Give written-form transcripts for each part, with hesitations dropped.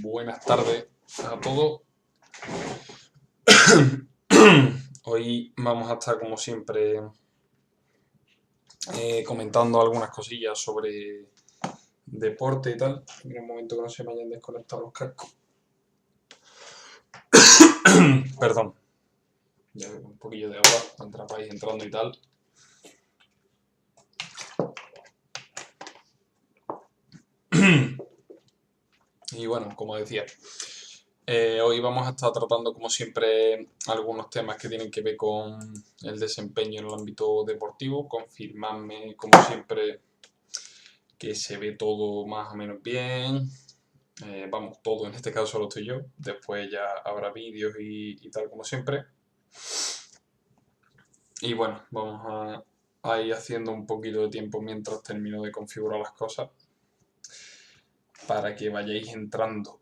Buenas tardes a todos. Hoy vamos a estar, como siempre, comentando algunas cosillas sobre deporte y tal. En un momento que no se me hayan desconectado los cascos. Perdón. Ya veo un poquillo de agua mientras vais entrando y tal. Y bueno, como decía, hoy vamos a estar tratando, como siempre, algunos temas que tienen que ver con el desempeño en el ámbito deportivo. Confirmadme, como siempre, que se ve todo más o menos bien. Vamos, todo en este caso lo estoy yo. Después ya habrá vídeos y tal, como siempre. Y bueno, vamos a ir haciendo un poquito de tiempo mientras termino de configurar las cosas para que vayáis entrando.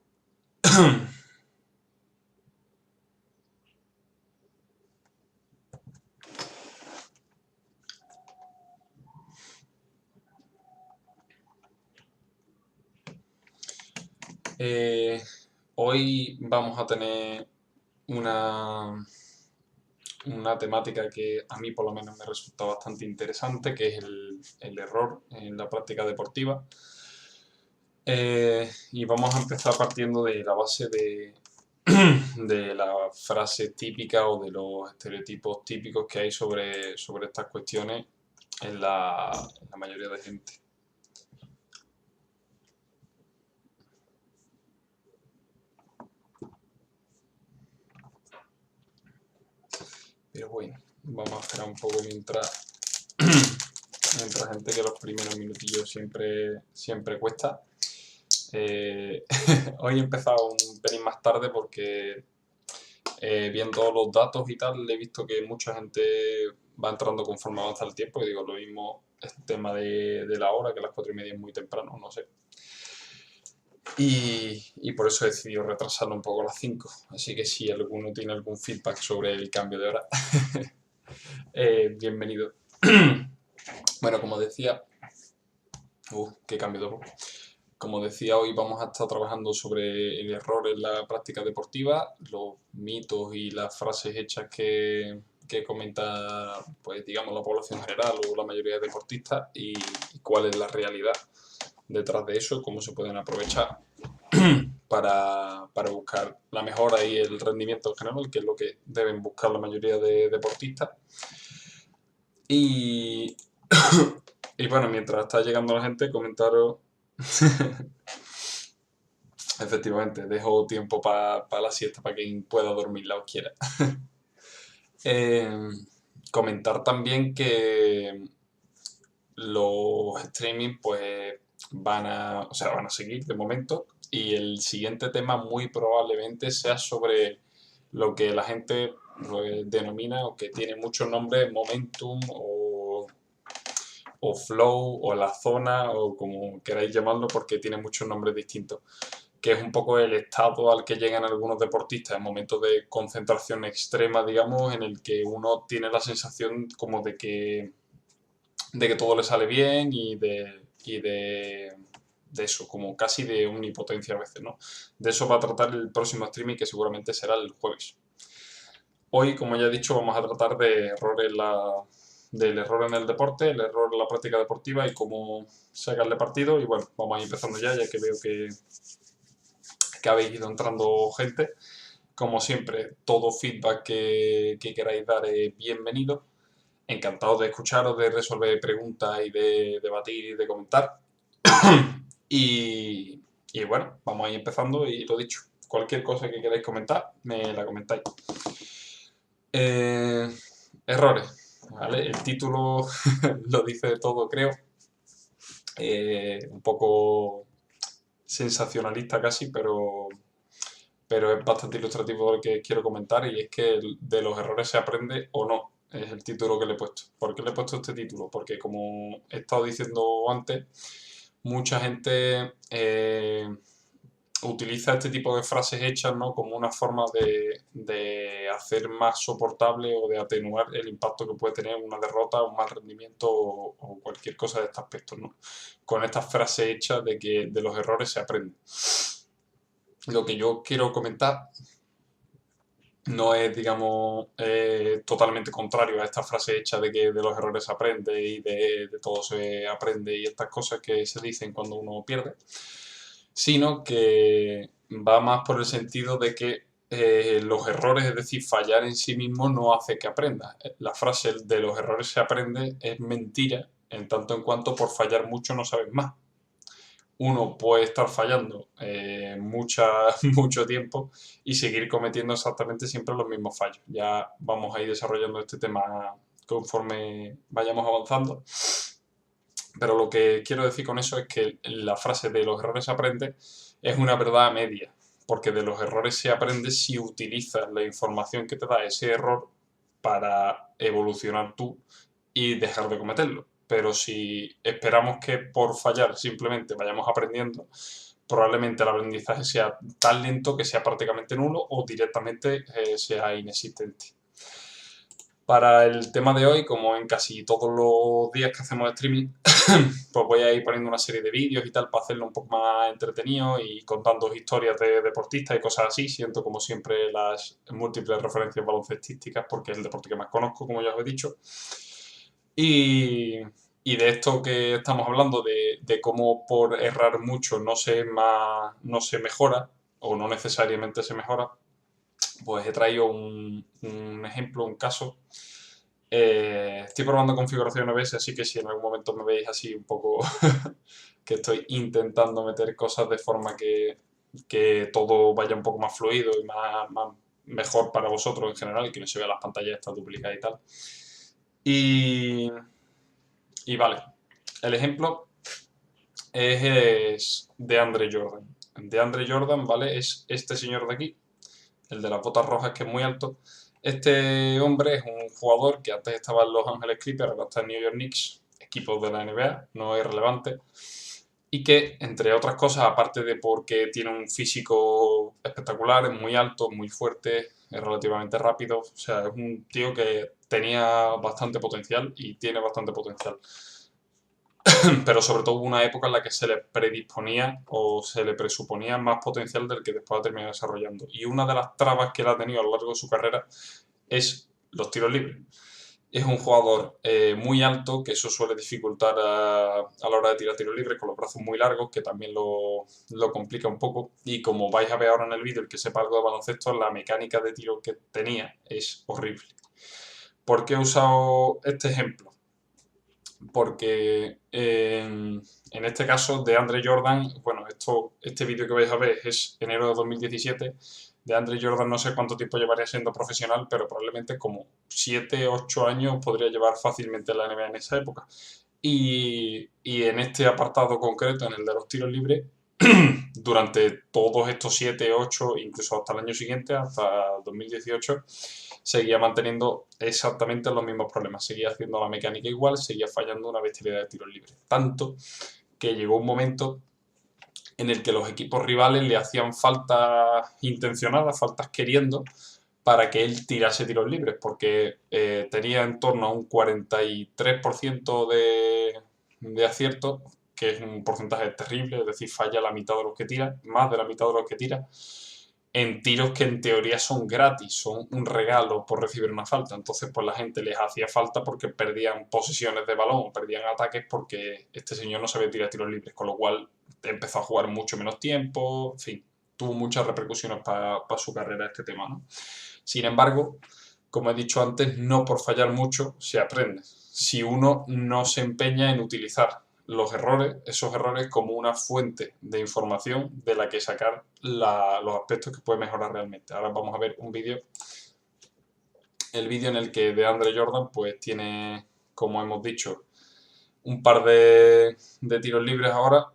Hoy vamos a tener una, una temática que a mí por lo menos me resulta bastante interesante, que es el error en la práctica deportiva. Y vamos a empezar partiendo de la base de la frase típica o de los estereotipos típicos que hay sobre estas cuestiones en la mayoría de gente. Pero bueno, vamos a esperar un poco mientras gente, que los primeros minutillos siempre cuesta. Hoy he empezado un pelín más tarde porque viendo los datos y tal, he visto que mucha gente va entrando conforme avanza el tiempo, y digo, lo mismo el tema de la hora, que las 4:30 es muy temprano, no sé. Y por eso he decidido retrasarlo un poco a las 5. Así que si alguno tiene algún feedback sobre el cambio de hora, bienvenido. Bueno, como decía... qué cambio de voz. Como decía, hoy vamos a estar trabajando sobre el error en la práctica deportiva, los mitos y las frases hechas que comenta, pues digamos, la población general o la mayoría de deportistas, y cuál es la realidad detrás de eso, cómo se pueden aprovechar para buscar la mejora y el rendimiento en general, que es lo que deben buscar la mayoría de deportistas. Y, y bueno, mientras está llegando la gente, comentaros... Efectivamente, dejo tiempo para la siesta para quien pueda dormirla o quiera. Eh, Comentar también que los streaming pues van a seguir de momento, y el siguiente tema muy probablemente sea sobre lo que la gente pues, denomina, o que tiene muchos nombres, momentum o flow o la zona, o como queráis llamarlo, porque tiene muchos nombres distintos, que es un poco el estado al que llegan algunos deportistas en momentos de concentración extrema, digamos, en el que uno tiene la sensación como de que todo le sale bien, de eso, como casi de omnipotencia a veces, ¿no? De eso va a tratar el próximo streaming, que seguramente será el jueves. Hoy, como ya he dicho, vamos a tratar del error en el deporte, el error en la práctica deportiva y cómo sacarle partido. Y bueno, vamos a ir empezando ya que veo que habéis ido entrando gente. Como siempre, todo feedback que queráis dar es bienvenido. Encantado de escucharos, de resolver preguntas y de debatir y de comentar. y, bueno, vamos a ir empezando, y lo dicho, cualquier cosa que queráis comentar, me la comentáis. Errores, ¿vale? El título lo dice todo, creo. Un poco sensacionalista casi, pero es bastante ilustrativo de lo que quiero comentar, y es que de los errores se aprende o no, es el título que le he puesto. ¿Por qué le he puesto este título? Porque, como he estado diciendo antes, mucha gente utiliza este tipo de frases hechas, ¿no?, como una forma de hacer más soportable o de atenuar el impacto que puede tener una derrota, un mal rendimiento o cualquier cosa de este aspecto, ¿no? Con estas frases hechas de que de los errores se aprende. lo que yo quiero comentar no es, digamos, totalmente contrario a esta frase hecha de que de los errores se aprende y de todo se aprende y estas cosas que se dicen cuando uno pierde, sino que va más por el sentido de que los errores, es decir, fallar en sí mismo no hace que aprenda. La frase de los errores se aprende es mentira, en tanto en cuanto por fallar mucho no sabes más. Uno puede estar fallando mucho tiempo y seguir cometiendo exactamente siempre los mismos fallos. Ya vamos a ir desarrollando este tema conforme vayamos avanzando. Pero lo que quiero decir con eso es que la frase de los errores se aprende es una verdad a media, porque de los errores se aprende si utilizas la información que te da ese error para evolucionar tú y dejar de cometerlo. Pero si esperamos que por fallar simplemente vayamos aprendiendo, probablemente el aprendizaje sea tan lento que sea prácticamente nulo o directamente sea inexistente. Para el tema de hoy, como en casi todos los días que hacemos streaming, pues voy a ir poniendo una serie de vídeos y tal para hacerlo un poco más entretenido y contando historias de deportistas y cosas así. Siento como siempre las múltiples referencias baloncestísticas porque es el deporte que más conozco, como ya os he dicho. Y, y de esto que estamos hablando, de cómo por errar mucho no se mejora o no necesariamente se mejora, pues he traído un ejemplo, un caso. Estoy probando configuración OBS, así que si en algún momento me veis así un poco que estoy intentando meter cosas de forma que todo vaya un poco más fluido y mejor para vosotros en general, que no se vea las pantallas estas duplicadas y tal. Y, y vale, el ejemplo es de Andre Jordan. De Andre Jordan, ¿vale? Es este señor de aquí, el de las botas rojas, que es muy alto. Este hombre es un jugador que antes estaba en Los Ángeles Clippers, ahora está en New York Knicks, equipos de la NBA, no es relevante. Y que, entre otras cosas, aparte de porque tiene un físico espectacular, es muy alto, muy fuerte, es relativamente rápido, o sea, es un tío que tenía bastante potencial y tiene bastante potencial. Pero sobre todo hubo una época en la que se le predisponía o se le presuponía más potencial del que después ha terminado desarrollando. Y una de las trabas que él ha tenido a lo largo de su carrera es los tiros libres. Es un jugador muy alto, que eso suele dificultar a la hora de tirar tiros libres, con los brazos muy largos, que también lo complica un poco. Y como vais a ver ahora en el vídeo, el que sepa algo de baloncesto, la mecánica de tiro que tenía es horrible. ¿Por qué he usado este ejemplo? Porque en este caso de Andre Jordan, bueno, este vídeo que vais a ver es enero de 2017. De Andre Jordan no sé cuánto tiempo llevaría siendo profesional, pero probablemente como 7, 8 años podría llevar fácilmente en la NBA en esa época. Y en este apartado concreto, en el de los tiros libres, durante todos estos 7, 8, incluso hasta el año siguiente, hasta 2018, seguía manteniendo exactamente los mismos problemas. Seguía haciendo la mecánica igual, seguía fallando una bestialidad de tiros libres. Tanto que llegó un momento en el que los equipos rivales le hacían faltas intencionadas, faltas queriendo, para que él tirase tiros libres, porque tenía en torno a un 43% de acierto, que es un porcentaje terrible, es decir, falla la mitad de los que tira, más de la mitad de los que tira, en tiros que en teoría son gratis, son un regalo por recibir una falta. Entonces, pues la gente les hacía falta porque perdían posesiones de balón, perdían ataques porque este señor no sabía tirar tiros libres, con lo cual empezó a jugar mucho menos tiempo, en fin, tuvo muchas repercusiones para su carrera este tema, ¿no? Sin embargo, como he dicho antes, no por fallar mucho se aprende. Si uno no se empeña en utilizar esos errores como una fuente de información de la que sacar los aspectos que puede mejorar realmente. Ahora vamos a ver un vídeo, el vídeo en el que de Andre Jordan pues tiene, como hemos dicho, un par de tiros libres ahora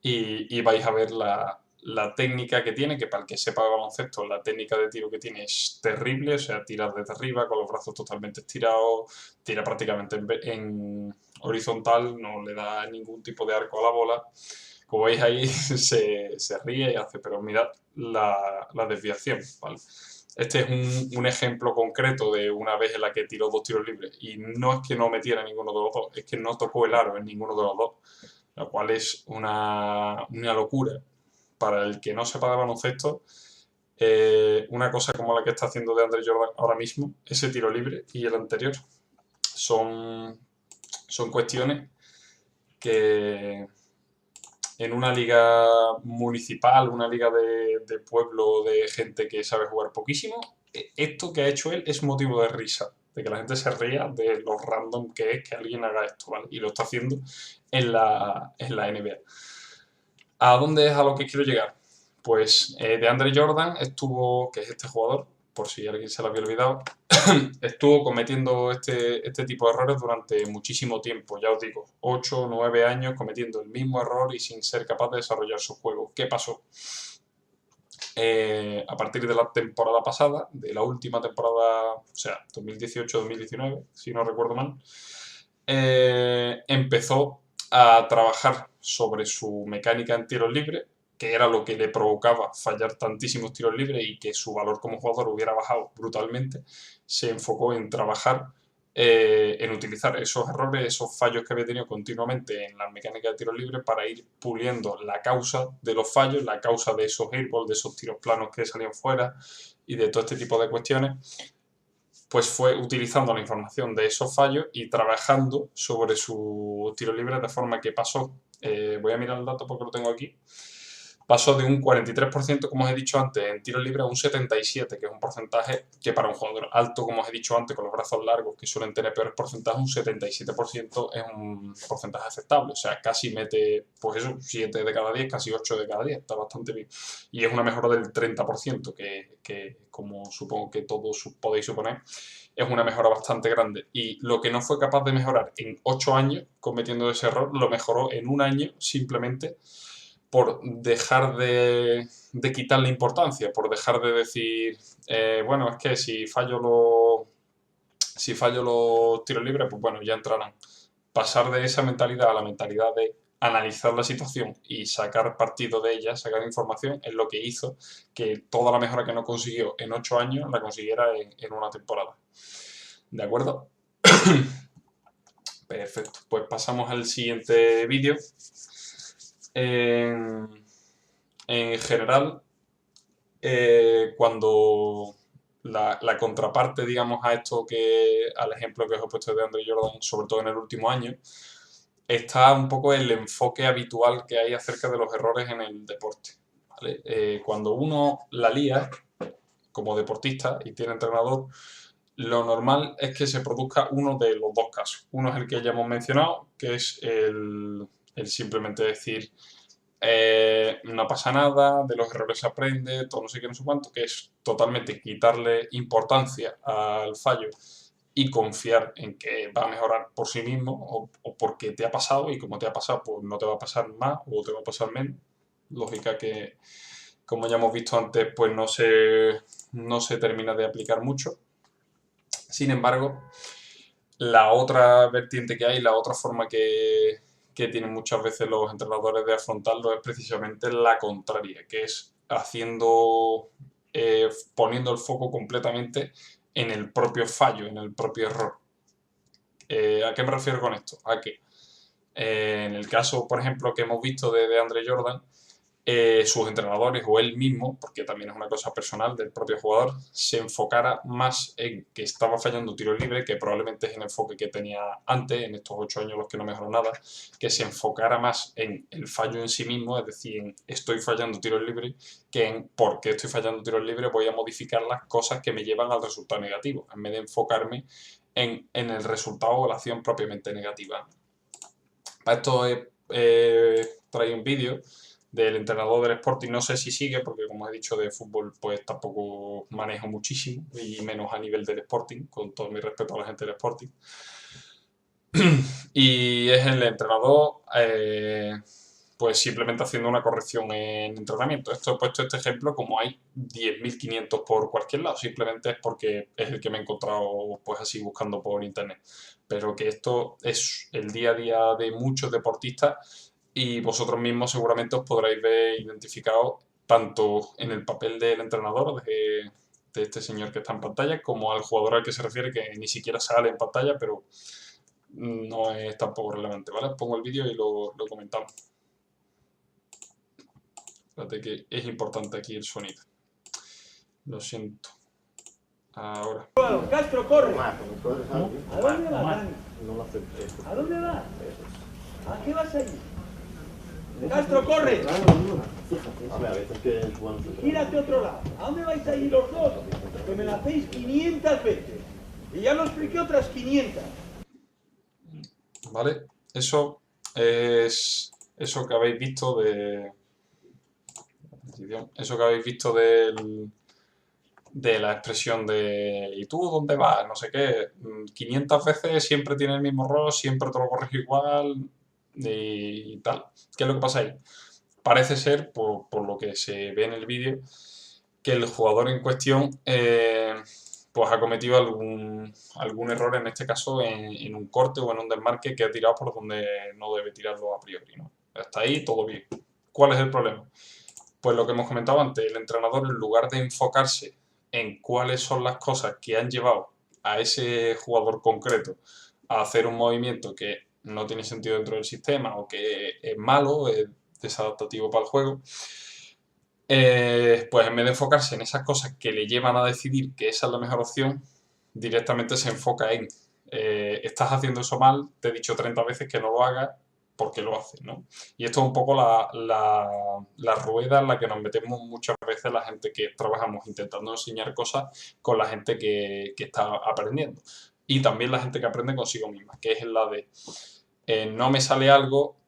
y vais a ver la técnica que tiene, que para el que sepa de baloncesto, la técnica de tiro que tiene es terrible, o sea, tirar desde arriba con los brazos totalmente estirados, tira prácticamente en horizontal, no le da ningún tipo de arco a la bola. Como veis ahí se ríe y hace, pero mirad la desviación, ¿vale? Este es un ejemplo concreto de una vez en la que tiró 2 tiros libres y no es que no metiera ninguno de los dos, es que no tocó el aro en ninguno de los dos. lo cual es una locura. Para el que no sepa de baloncesto, una cosa como la que está haciendo DeAndre Jordan ahora mismo, ese tiro libre y el anterior, son, son cuestiones que en una liga municipal, una liga de pueblo, de gente que sabe jugar poquísimo, esto que ha hecho él es motivo de risa, de que la gente se ría de lo random que es que alguien haga esto, ¿vale? Y lo está haciendo en la NBA. ¿A dónde es a lo que quiero llegar? Pues DeAndre Jordan estuvo, que es este jugador, por si alguien se lo había olvidado, estuvo cometiendo este tipo de errores durante muchísimo tiempo, ya os digo, 8 o 9 años cometiendo el mismo error y sin ser capaz de desarrollar su juego. ¿Qué pasó? A partir de la temporada pasada, de la última temporada, o sea, 2018-2019, si no recuerdo mal, empezó a trabajar sobre su mecánica en tiros libres, que era lo que le provocaba fallar tantísimos tiros libres y que su valor como jugador hubiera bajado brutalmente. Se enfocó en trabajar, en utilizar esos errores, esos fallos que había tenido continuamente en la mecánica de tiros libres para ir puliendo la causa de los fallos, la causa de esos airballs, de esos tiros planos que salían fuera y de todo este tipo de cuestiones, pues fue utilizando la información de esos fallos y trabajando sobre su tiro libre de forma que pasó, voy a mirar el dato porque lo tengo aquí, pasó de un 43%, como os he dicho antes, en tiro libre a un 77%, que es un porcentaje que para un jugador alto, como os he dicho antes, con los brazos largos, que suelen tener peores porcentajes, un 77% es un porcentaje aceptable. O sea, casi mete, pues eso, 7 de cada 10, casi 8 de cada 10, está bastante bien. Y es una mejora del 30%, que como supongo que todos podéis suponer, es una mejora bastante grande. Y lo que no fue capaz de mejorar en 8 años cometiendo ese error, lo mejoró en un año simplemente por dejar de quitarle importancia, por dejar de decir, bueno, es que si fallo los tiros libres, pues bueno, ya entrarán. Pasar de esa mentalidad a la mentalidad de analizar la situación y sacar partido de ella, sacar información, es lo que hizo que toda la mejora que no consiguió en 8 años la consiguiera en una temporada. ¿De acuerdo? Perfecto. Pues pasamos al siguiente vídeo. En general, cuando la contraparte, digamos, al ejemplo que os he puesto de Andre Jordan, sobre todo en el último año, está un poco el enfoque habitual que hay acerca de los errores en el deporte. ¿Vale? Cuando uno la lía como deportista y tiene entrenador, lo normal es que se produzca uno de los dos casos. Uno es el que ya hemos mencionado, que es el simplemente decir no pasa nada, de los errores se aprende, todo no sé qué, no sé cuánto, que es totalmente quitarle importancia al fallo y confiar en que va a mejorar por sí mismo o porque te ha pasado y como te ha pasado, pues no te va a pasar más o te va a pasar menos. Lógica que, como ya hemos visto antes, pues no se termina de aplicar mucho. Sin embargo, la otra vertiente que hay, la otra forma que tienen muchas veces los entrenadores de afrontarlo es precisamente la contraria, que es poniendo el foco completamente en el propio fallo, en el propio error. ¿A qué me refiero con esto? A que en el caso, por ejemplo, que hemos visto de Andre Jordan, sus entrenadores o él mismo, porque también es una cosa personal del propio jugador, se enfocara más en que estaba fallando tiro libre, que probablemente es el enfoque que tenía antes, en estos 8 años los que no mejoró nada, que se enfocara más en el fallo en sí mismo, es decir, en estoy fallando tiros libres, que en por qué estoy fallando tiros libres voy a modificar las cosas que me llevan al resultado negativo, en vez de enfocarme en el resultado o la acción propiamente negativa. Para esto he traído un vídeo del entrenador del Sporting, no sé si sigue, porque como he dicho de fútbol, pues tampoco manejo muchísimo, y menos a nivel del Sporting, con todo mi respeto a la gente del Sporting. Y es el entrenador, pues simplemente haciendo una corrección en entrenamiento. Esto he puesto este ejemplo como hay 10.500 por cualquier lado, simplemente es porque es el que me he encontrado pues así buscando por internet. Pero que esto es el día a día de muchos deportistas y vosotros mismos seguramente os podréis ver identificados tanto en el papel del entrenador, de este señor que está en pantalla, como al jugador al que se refiere, que ni siquiera sale en pantalla, pero no es tampoco relevante, ¿vale? Pongo el vídeo y lo comentamos. Fíjate que es importante aquí el sonido. Lo siento. Ahora. Castro, corre. ¿A dónde vas, Dani? ¿A dónde vas? ¿A qué vas allí? Castro, corre. Gírate a otro lado. ¿A dónde vais a ir los dos? Que me la hacéis 500 veces. Y ya lo expliqué otras 500. ¿Vale? Eso es eso que habéis visto de... Eso que habéis visto de la expresión de ¿y tú dónde vas? No sé qué. 500 veces siempre tiene el mismo rol, siempre te lo corrijo igual y tal. ¿Qué es lo que pasa ahí? Parece ser, por lo que se ve en el vídeo, que el jugador en cuestión pues ha cometido algún error, en este caso en un corte o en un desmarque que ha tirado por donde no debe tirarlo a priori, ¿no? Hasta ahí todo bien. ¿Cuál es el problema? Pues lo que hemos comentado antes, el entrenador, en lugar de enfocarse en cuáles son las cosas que han llevado a ese jugador concreto a hacer un movimiento que no tiene sentido dentro del sistema o que es malo, es desadaptativo para el juego, pues en vez de enfocarse en esas cosas que le llevan a decidir que esa es la mejor opción, directamente se enfoca en estás haciendo eso mal, te he dicho 30 veces que no lo hagas, porque lo haces, ¿no? Y esto es un poco la rueda en la que nos metemos muchas veces la gente que trabajamos intentando enseñar cosas con la gente que está aprendiendo. Y también la gente que aprende consigo misma, que es la de no me sale algo,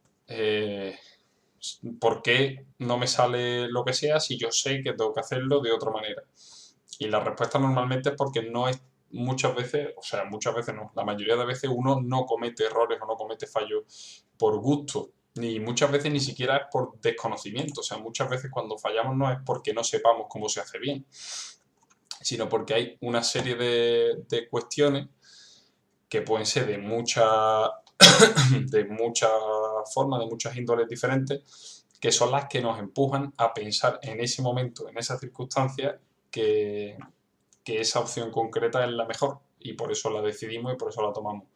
¿por qué no me sale lo que sea si yo sé que tengo que hacerlo de otra manera? Y la respuesta normalmente es porque no es muchas veces, o sea, muchas veces no, la mayoría de veces uno no comete errores o no comete fallos por gusto, ni muchas veces ni siquiera es por desconocimiento, o sea, muchas veces cuando fallamos no es porque no sepamos cómo se hace bien, sino porque hay una serie de cuestiones que pueden ser de de muchas formas, de muchas índoles diferentes, que son las que nos empujan a pensar en ese momento, en esa circunstancia, que esa opción concreta es la mejor y por eso la decidimos y por eso la tomamos.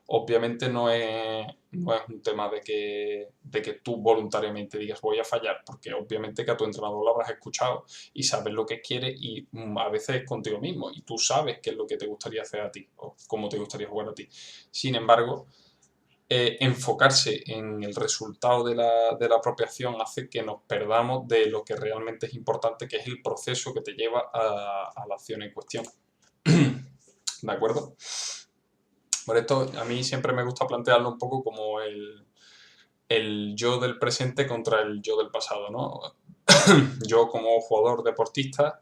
Obviamente no es un tema de que tú voluntariamente digas voy a fallar, porque obviamente que a tu entrenador lo habrás escuchado y sabes lo que quiere y a veces es contigo mismo y tú sabes qué es lo que te gustaría hacer a ti o cómo te gustaría jugar a ti. Sin embargo, enfocarse en el resultado de la propia acción hace que nos perdamos de lo que realmente es importante, que es el proceso que te lleva a la acción en cuestión. ¿De acuerdo? Por esto a mí siempre me gusta plantearlo un poco como el yo del presente contra el yo del pasado, ¿no? Yo como jugador deportista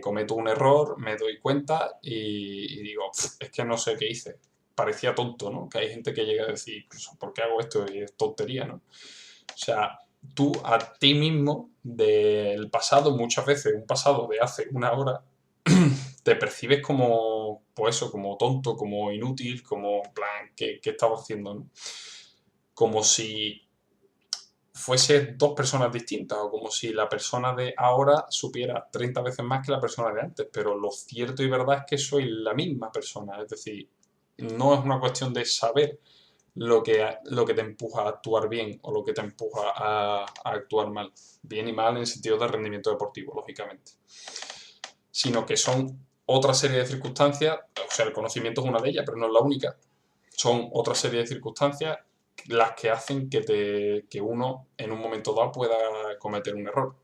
cometo un error, me doy cuenta y digo, es que no sé qué hice. Parecía tonto, ¿no? Que hay gente que llega a decir, pues, ¿por qué hago esto? Y es tontería, ¿no? O sea, tú a ti mismo del pasado, muchas veces, un pasado de hace una hora, te percibes como, pues eso, como tonto, como inútil, como, en plan, ¿qué estaba haciendo, no? Como si fuese dos personas distintas o como si la persona de ahora supiera 30 veces más que la persona de antes, pero lo cierto y verdad es que soy la misma persona, es decir, no es una cuestión de saber lo que te empuja a actuar bien o lo que te empuja a actuar mal, bien y mal en el sentido de rendimiento deportivo, lógicamente, sino que son otra serie de circunstancias, o sea, el conocimiento es una de ellas, pero no es la única, son otra serie de circunstancias las que hacen que uno en un momento dado pueda cometer un error.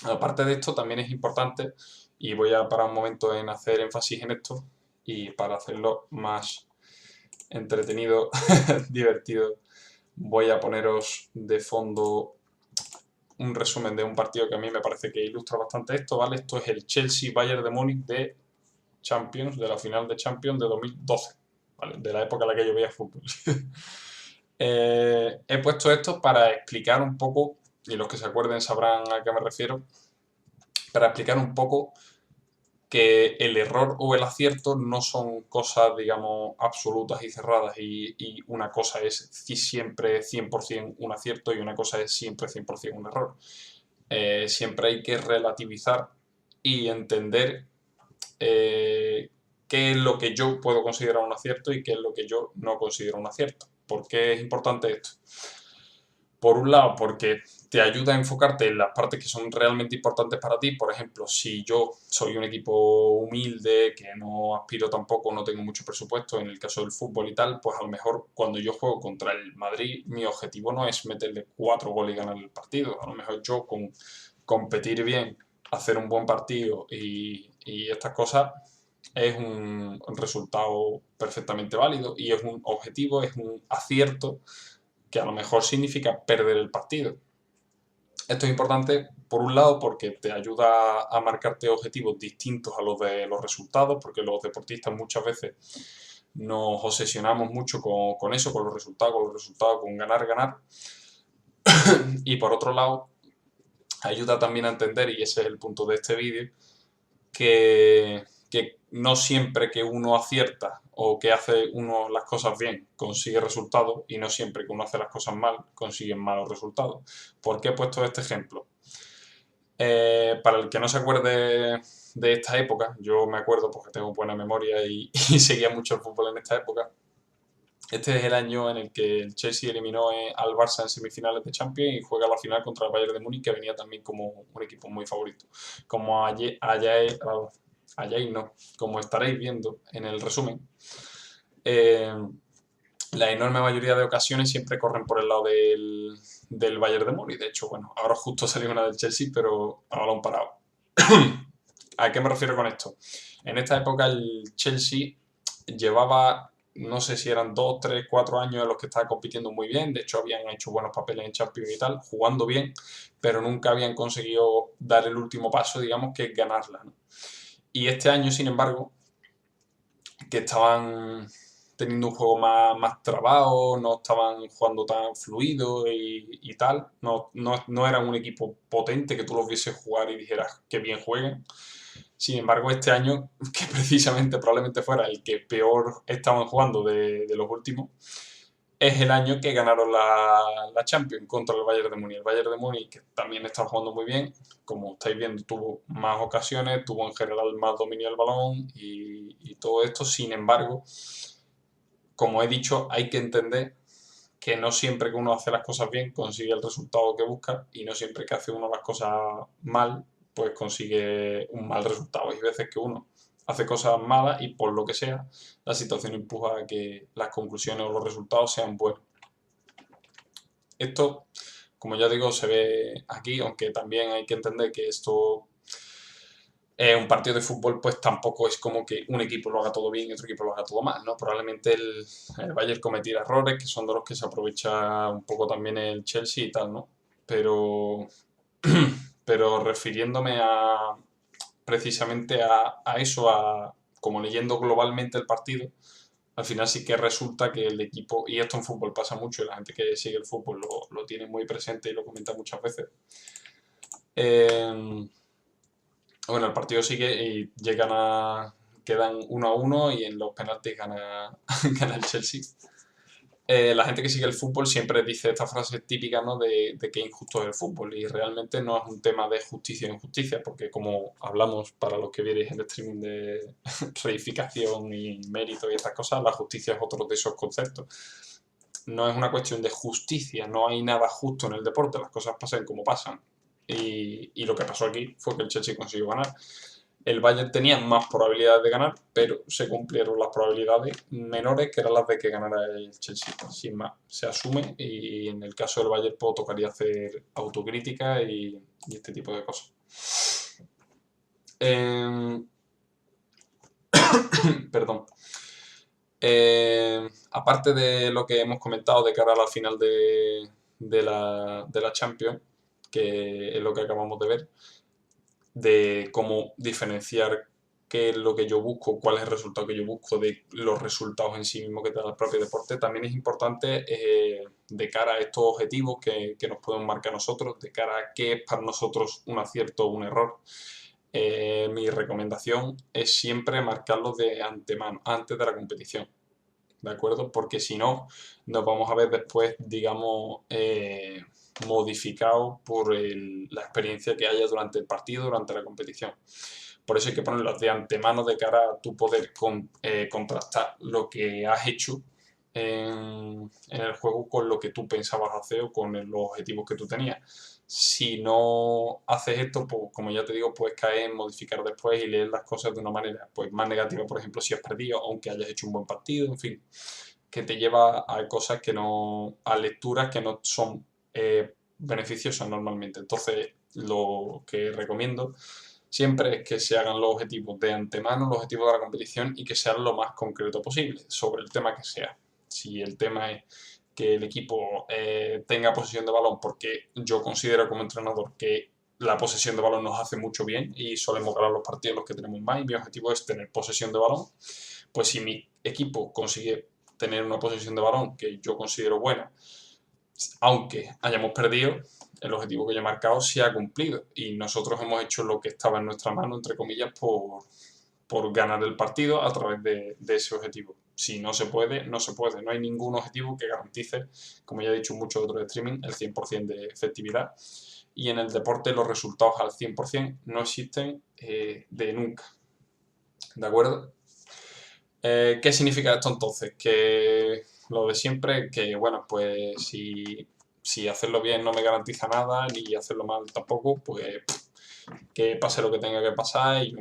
Aparte de esto, también es importante, y voy a parar un momento en hacer énfasis en esto, y para hacerlo más entretenido, divertido, voy a poneros de fondo un resumen de un partido que a mí me parece que ilustra bastante esto, ¿vale? Esto es el Chelsea-Bayern de Múnich de Champions, de la final de Champions de 2012, ¿vale? De la época en la que yo veía fútbol. He puesto esto para explicar un poco, y los que se acuerden sabrán a qué me refiero, para explicar un poco que el error o el acierto no son cosas, digamos, absolutas y cerradas y una cosa es siempre 100% un acierto y una cosa es siempre 100% un error. Siempre hay que relativizar y entender qué es lo que yo puedo considerar un acierto y qué es lo que yo no considero un acierto. ¿Por qué es importante esto? Por un lado, porque te ayuda a enfocarte en las partes que son realmente importantes para ti. Por ejemplo, si yo soy un equipo humilde, que no aspiro tampoco, no tengo mucho presupuesto en el caso del fútbol y tal, pues a lo mejor cuando yo juego contra el Madrid, mi objetivo no es meterle 4 goles y ganar el partido. A lo mejor yo con competir bien, hacer un buen partido y estas cosas es un resultado perfectamente válido y es un objetivo, es un acierto que a lo mejor significa perder el partido. Esto es importante, por un lado, porque te ayuda a marcarte objetivos distintos a los de los resultados, porque los deportistas muchas veces nos obsesionamos mucho con eso, con los resultados, con ganar, ganar. Y por otro lado, ayuda también a entender, y ese es el punto de este vídeo, que no siempre que uno acierta o que hace uno las cosas bien consigue resultados y no siempre que uno hace las cosas mal consiguen malos resultados. ¿Por qué he puesto este ejemplo? Para el que no se acuerde de esta época, yo me acuerdo porque tengo buena memoria y seguía mucho el fútbol en esta época. Este es el año en el que el Chelsea eliminó al Barça en semifinales de Champions y juega la final contra el Bayern de Múnich, que venía también como un equipo muy favorito. Como como estaréis viendo en el resumen, la enorme mayoría de ocasiones siempre corren por el lado del Bayern de Múnich. De hecho, bueno, ahora justo salió una del Chelsea, pero a balón parado. ¿A qué me refiero con esto? En esta época el Chelsea llevaba, no sé si eran 2, 3, 4 años en los que estaba compitiendo muy bien. De hecho, habían hecho buenos papeles en Champions y tal, jugando bien, pero nunca habían conseguido dar el último paso, digamos, que es ganarla, ¿no? Y este año, sin embargo, que estaban teniendo un juego más trabado, no estaban jugando tan fluido y tal, no eran un equipo potente que tú los vieses jugar y dijeras que bien jueguen. Sin embargo, este año, que precisamente probablemente fuera el que peor estaban jugando de los últimos, es el año que ganaron la Champions contra el Bayern de Múnich. El Bayern de Múnich, que también está jugando muy bien, como estáis viendo, tuvo más ocasiones, tuvo en general más dominio del balón y todo esto. Sin embargo, como he dicho, hay que entender que no siempre que uno hace las cosas bien consigue el resultado que busca y no siempre que hace uno las cosas mal pues consigue un mal resultado. Hay veces que uno hace cosas malas y por lo que sea la situación empuja a que las conclusiones o los resultados sean buenos. Esto, como ya digo, se ve aquí, aunque también hay que entender que esto un partido de fútbol pues tampoco es como que un equipo lo haga todo bien y otro equipo lo haga todo mal, ¿no? Probablemente el Bayern cometirá errores que son de los que se aprovecha un poco también el Chelsea y tal, ¿no? Pero, pero refiriéndome precisamente a eso, como leyendo globalmente el partido, al final sí que resulta que el equipo, y esto en fútbol pasa mucho y la gente que sigue el fútbol lo tiene muy presente y lo comenta muchas veces. Bueno, el partido sigue y quedan 1-1 y en los penaltis gana el Chelsea. La gente que sigue el fútbol siempre dice esta frase típica, ¿no? de que injusto es el fútbol y realmente no es un tema de justicia o injusticia, porque como hablamos para los que vierais en el streaming de reificación y mérito y estas cosas, la justicia es otro de esos conceptos. No es una cuestión de justicia, no hay nada justo en el deporte, las cosas pasan como pasan. Y lo que pasó aquí fue que el Chelsea consiguió ganar. El Bayern tenía más probabilidades de ganar, pero se cumplieron las probabilidades menores que eran las de que ganara el Chelsea. Sin más, se asume y en el caso del Bayern pues, tocaría hacer autocrítica y este tipo de cosas. Perdón. Aparte de lo que hemos comentado de cara a la final de la Champions, que es lo que acabamos de ver, de cómo diferenciar qué es lo que yo busco, cuál es el resultado que yo busco de los resultados en sí mismos que te da el propio deporte, también es importante de cara a estos objetivos que nos podemos marcar nosotros, de cara a qué es para nosotros un acierto o un error. Mi recomendación es siempre marcarlos de antemano, antes de la competición, ¿de acuerdo? Porque si no, nos vamos a ver después, digamos, modificado por la experiencia que haya durante el partido, durante la competición. Por eso hay que ponerlos de antemano de cara a tu poder contrastar lo que has hecho en el juego con lo que tú pensabas hacer o con los objetivos que tú tenías. Si no haces esto, pues como ya te digo, puedes caer en modificar después y leer las cosas de una manera pues más negativa, por ejemplo, si has perdido, aunque hayas hecho un buen partido, en fin, que te lleva a cosas que no, a lecturas que no son beneficiosas normalmente. Entonces, lo que recomiendo siempre es que se hagan los objetivos de antemano, los objetivos de la competición, y que sean lo más concreto posible sobre el tema que sea. Si el tema es que el equipo tenga posesión de balón, porque yo considero como entrenador que la posesión de balón nos hace mucho bien y solemos ganar los partidos los que tenemos más, y mi objetivo es tener posesión de balón, pues si mi equipo consigue tener una posesión de balón que yo considero buena, aunque hayamos perdido, el objetivo que yo he marcado se ha cumplido y nosotros hemos hecho lo que estaba en nuestra mano, entre comillas, por ganar el partido a través de ese objetivo. Si no se puede, no se puede. No hay ningún objetivo que garantice, como ya he dicho en muchos otros streaming, el 100% de efectividad. Y en el deporte los resultados al 100% no existen de nunca. ¿De acuerdo? ¿Qué significa esto entonces? Que lo de siempre, que bueno, pues si hacerlo bien no me garantiza nada, ni hacerlo mal tampoco, pues que pase lo que tenga que pasar y yo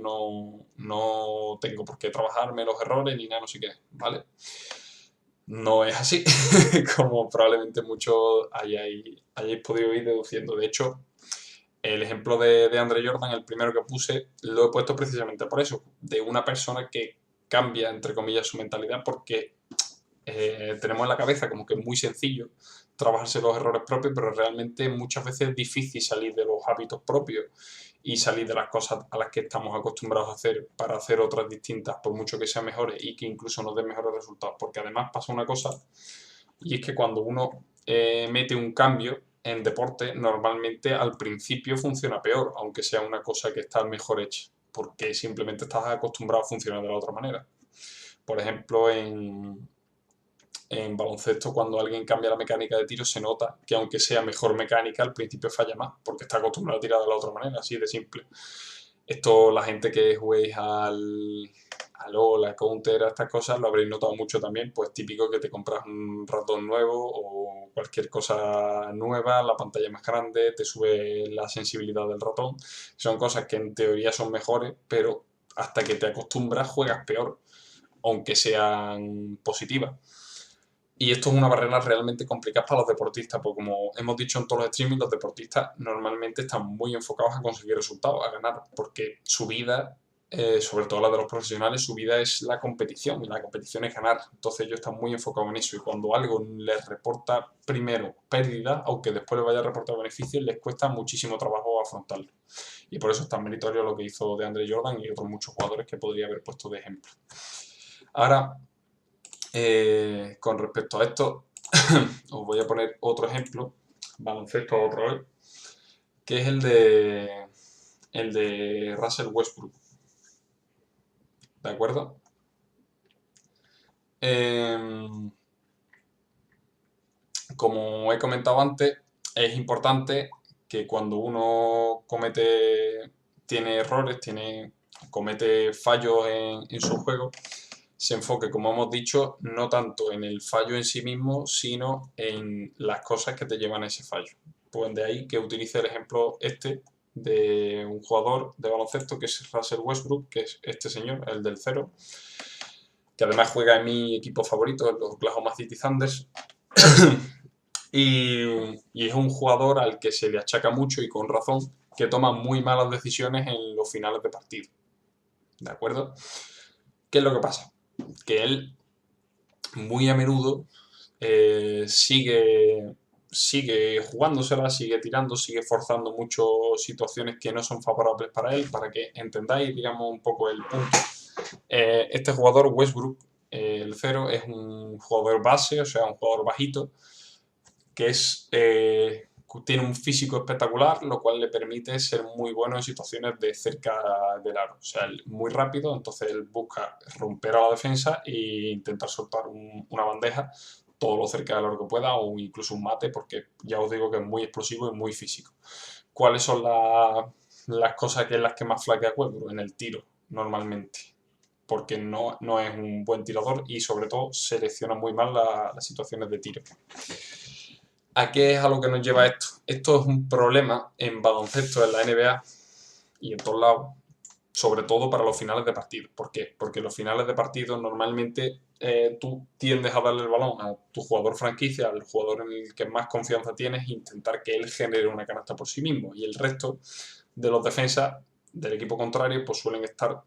no tengo por qué trabajarme los errores ni nada, no sé qué, ¿vale? No es así, como probablemente muchos hayáis podido ir deduciendo. De hecho, el ejemplo de Andre Jordan, el primero que puse, lo he puesto precisamente por eso, de una persona que cambia, entre comillas, su mentalidad porque tenemos en la cabeza como que es muy sencillo trabajarse los errores propios, pero realmente muchas veces es difícil salir de los hábitos propios y salir de las cosas a las que estamos acostumbrados a hacer para hacer otras distintas, por mucho que sean mejores y que incluso nos den mejores resultados. Porque además pasa una cosa, y es que cuando uno mete un cambio en deporte, normalmente al principio funciona peor, aunque sea una cosa que está mejor hecha, porque simplemente estás acostumbrado a funcionar de la otra manera. Por ejemplo, en baloncesto, cuando alguien cambia la mecánica de tiro, se nota que aunque sea mejor mecánica, al principio falla más, porque está acostumbrado a tirar de la otra manera, así de simple. Esto, la gente que juguéis al LoL, a Counter, a estas cosas, lo habréis notado mucho también, pues típico que te compras un ratón nuevo o cualquier cosa nueva, la pantalla más grande, te sube la sensibilidad del ratón. Son cosas que en teoría son mejores, pero hasta que te acostumbras juegas peor, aunque sean positivas. Y esto es una barrera realmente complicada para los deportistas, porque como hemos dicho en todos los streaming, los deportistas normalmente están muy enfocados a conseguir resultados, a ganar, porque su vida, sobre todo la de los profesionales, su vida es la competición, y la competición es ganar. Entonces ellos están muy enfocados en eso, y cuando algo les reporta primero pérdida, aunque después les vaya a reportar beneficios, les cuesta muchísimo trabajo afrontarlo. Y por eso es tan meritorio lo que hizo de Andre Jordan y otros muchos jugadores que podría haber puesto de ejemplo. Ahora, con respecto a esto, os voy a poner otro ejemplo, baloncesto otra vez, que es el de Russell Westbrook. ¿De acuerdo? Como he comentado antes, es importante que cuando uno tiene errores, comete fallos en su juego, se enfoque, como hemos dicho, no tanto en el fallo en sí mismo, sino en las cosas que te llevan a ese fallo. Pues de ahí que utilice el ejemplo de un jugador de baloncesto que es Russell Westbrook, que es este señor, el del 0, que además juega en mi equipo favorito, los Oklahoma City Thunders. y es un jugador al que se le achaca mucho, y con razón, que toma muy malas decisiones en los finales de partido. ¿De acuerdo? ¿Qué es lo que pasa? Que él muy a menudo sigue jugándosela, sigue tirando, sigue forzando mucho situaciones que no son favorables para él. Para que entendáis, digamos, un poco el punto. Este jugador, Westbrook, el 0, es un jugador base, o sea, un jugador bajito, que tiene un físico espectacular, lo cual le permite ser muy bueno en situaciones de cerca del aro. O sea, muy rápido, entonces él busca romper a la defensa e intentar soltar una bandeja todo lo cerca del aro que pueda, o incluso un mate, porque ya os digo que es muy explosivo y muy físico. ¿Cuáles son las cosas en las que más flaquea Westbrook, en el tiro, normalmente. Porque no es un buen tirador y sobre todo selecciona muy mal las situaciones de tiro. ¿A qué es a lo que nos lleva esto? Esto es un problema en baloncesto, en la NBA y en todos lados, sobre todo para los finales de partido. ¿Por qué? Porque los finales de partido normalmente tú tiendes a darle el balón a tu jugador franquicia, al jugador en el que más confianza tienes, e intentar que él genere una canasta por sí mismo. Y el resto de los defensas del equipo contrario pues suelen estar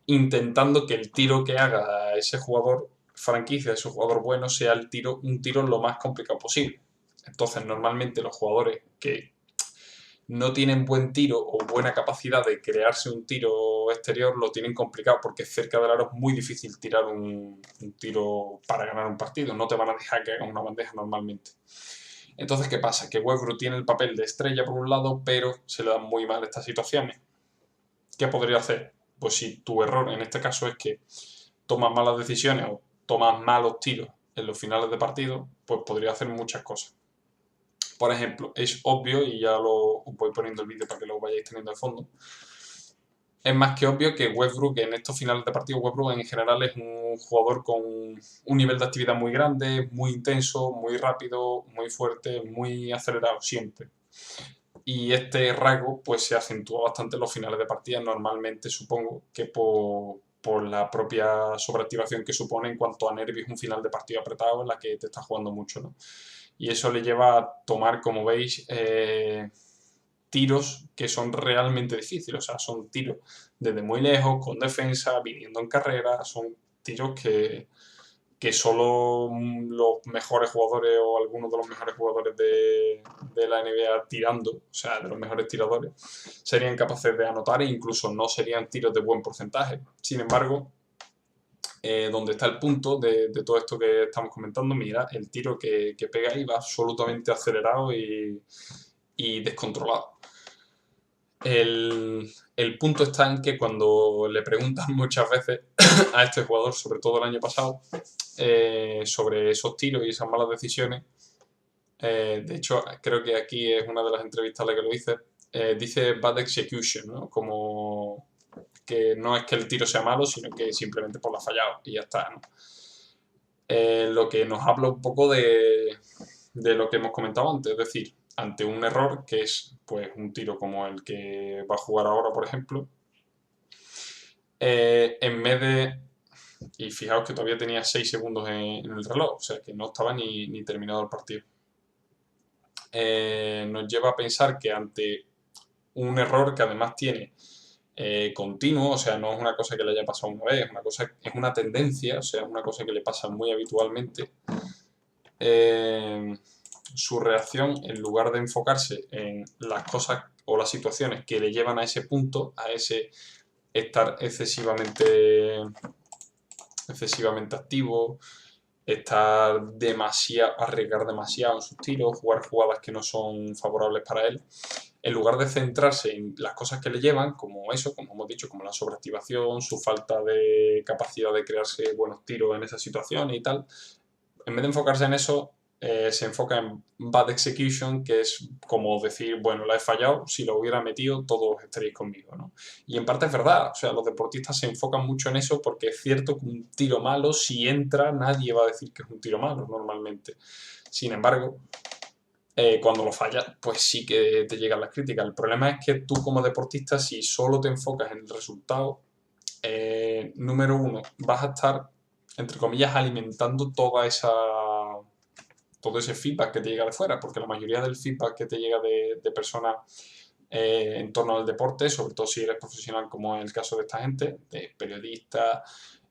intentando que el tiro que haga ese jugador franquicia, ese jugador bueno, sea un tiro lo más complicado posible. Entonces, normalmente los jugadores que no tienen buen tiro o buena capacidad de crearse un tiro exterior lo tienen complicado porque cerca del aro es muy difícil tirar un tiro para ganar un partido. No te van a dejar que hagan una bandeja normalmente. Entonces, ¿qué pasa? Que Westbrook tiene el papel de estrella por un lado, pero se le dan muy mal estas situaciones. ¿Qué podría hacer? Pues si tu error en este caso es que tomas malas decisiones o tomas malos tiros en los finales de partido, pues podría hacer muchas cosas. Por ejemplo, es obvio, y ya os voy poniendo el vídeo para que lo vayáis teniendo de fondo, es más que obvio que Westbrook en estos finales de partido, Westbrook en general es un jugador con un nivel de actividad muy grande, muy intenso, muy rápido, muy fuerte, muy acelerado siempre. Y este rasgo pues se acentúa bastante en los finales de partida, normalmente supongo que por la propia sobreactivación que supone en cuanto a nervios un final de partido apretado en la que te estás jugando mucho, ¿no? Y eso le lleva a tomar, como veis, tiros que son realmente difíciles, o sea, son tiros desde muy lejos, con defensa, viniendo en carrera, son tiros que solo los mejores jugadores o algunos de los mejores jugadores de la NBA tirando, o sea, de los mejores tiradores, serían capaces de anotar e incluso no serían tiros de buen porcentaje. Sin embargo, donde está el punto de todo esto que estamos comentando, mira, el tiro que pega ahí va absolutamente acelerado y descontrolado. El punto está en que cuando le preguntan muchas veces a este jugador, sobre todo el año pasado, sobre esos tiros y esas malas decisiones, de hecho creo que aquí es una de las entrevistas en la que lo dice bad execution, ¿no? Como que no es que el tiro sea malo, sino que simplemente pues lo ha fallado y ya está, ¿no? Lo que nos habla un poco de lo que hemos comentado antes, es decir, ante un error que es pues un tiro como el que va a jugar ahora, por ejemplo, en vez de... Y fijaos que todavía tenía 6 segundos en el reloj, o sea que no estaba ni terminado el partido. Nos lleva a pensar que ante un error que además tiene continuo, o sea, no es una cosa que le haya pasado una vez, es una tendencia, o sea, es una cosa que le pasa muy habitualmente. Su reacción, en lugar de enfocarse en las cosas o las situaciones que le llevan a ese punto, a ese estar excesivamente activo, arriesgar demasiado en sus tiros, jugar jugadas que no son favorables para él, en lugar de centrarse en las cosas que le llevan, como eso, como hemos dicho, como la sobreactivación, su falta de capacidad de crearse buenos tiros en esas situaciones y tal, en vez de enfocarse en eso, se enfoca en bad execution, que es como decir, bueno, la he fallado, si lo hubiera metido todos estaríais conmigo, ¿no? Y en parte es verdad, o sea, los deportistas se enfocan mucho en eso porque es cierto que un tiro malo, si entra, nadie va a decir que es un tiro malo normalmente. Sin embargo, cuando lo fallas, pues sí que te llegan las críticas. El problema es que tú como deportista, si solo te enfocas en el resultado, número uno, vas a estar, entre comillas, alimentando todo ese feedback que te llega de fuera, porque la mayoría del feedback que te llega de personas en torno al deporte, sobre todo si eres profesional como en el caso de esta gente, de periodistas,